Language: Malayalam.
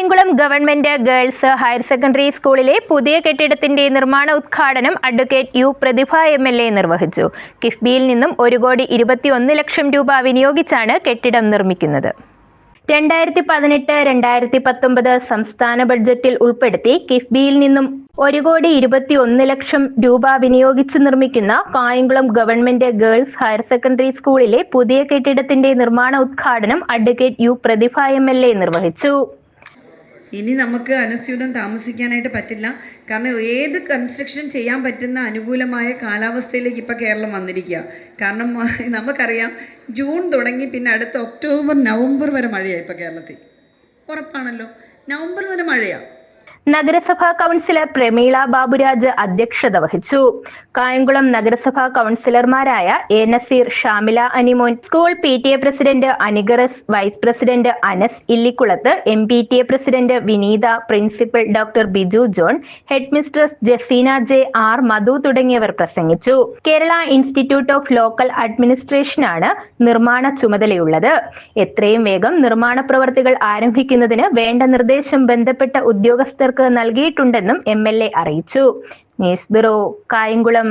Kayamkulam government girls higher secondary സ്കൂളിലെ പുതിയ കെട്ടിടത്തിന്റെ നിർമ്മാണ ഉദ്ഘാടനം അഡ്വക്കേറ്റ് യു പ്രതിഭ MLA നിർവഹിച്ചു. കിഫ്ബിയിൽ നിന്നും 1,21 ലക്ഷം രൂപ വിനിയോഗിച്ചാണ് കെട്ടിടം നിർമ്മിക്കുന്നത്. 2018-2019 സംസ്ഥാന ബഡ്ജറ്റിൽ ഉൾപ്പെടുത്തി കിഫ്ബിയിൽ നിന്നും 1,21 ലക്ഷം രൂപ വിനിയോഗിച്ച് നിർമ്മിക്കുന്ന Kayamkulam government girls higher secondary സ്കൂളിലെ പുതിയ കെട്ടിടത്തിന്റെ നിർമ്മാണ ഉദ്ഘാടനം അഡ്വക്കേറ്റ് യു പ്രതിഭ MLA നിർവഹിച്ചു. ഇനി നമുക്ക് അനുസ്യൂതം താമസിക്കാനായിട്ട് പറ്റില്ല. കാരണം ഏത് കൺസ്ട്രക്ഷൻ ചെയ്യാൻ പറ്റുന്ന അനുകൂലമായ കാലാവസ്ഥയിലേക്ക് ഇപ്പോൾ കേരളം വന്നിരിക്കുക. കാരണം നമുക്കറിയാം, ജൂൺ തുടങ്ങി പിന്നെ അടുത്ത ഒക്ടോബർ നവംബർ വരെ മഴയാണ് ഇപ്പോൾ കേരളത്തിൽ. ഉറപ്പാണല്ലോ, നവംബർ വരെ മഴയാണ്. നഗരസഭാ കൗൺസിലർ പ്രമീള ബാബുരാജ് അധ്യക്ഷത വഹിച്ചു. കായംകുളം നഗരസഭാ കൗൺസിലർമാരായ A Nazeer, Shamila Animon, school PTA president Anigaras, vice president Anas Illikkulath, MPTA president Vineetha, principal doctor Biju John, headmistress Jaseena J. R. Madhu തുടങ്ങിയവർ പ്രസംഗിച്ചു. കേരള ഇൻസ്റ്റിറ്റ്യൂട്ട് ഓഫ് ലോക്കൽ അഡ്മിനിസ്ട്രേഷനാണ് നിർമ്മാണ ചുമതലയുള്ളത്. എത്രയും വേഗം നിർമ്മാണ പ്രവർത്തികൾ ആരംഭിക്കുന്നതിന് വേണ്ട നിർദ്ദേശം ബന്ധപ്പെട്ട ഉദ്യോഗസ്ഥർ നൽകിയിട്ടുണ്ടെന്നും MLA അറിയിച്ചു. News bureau, Kayamkulam.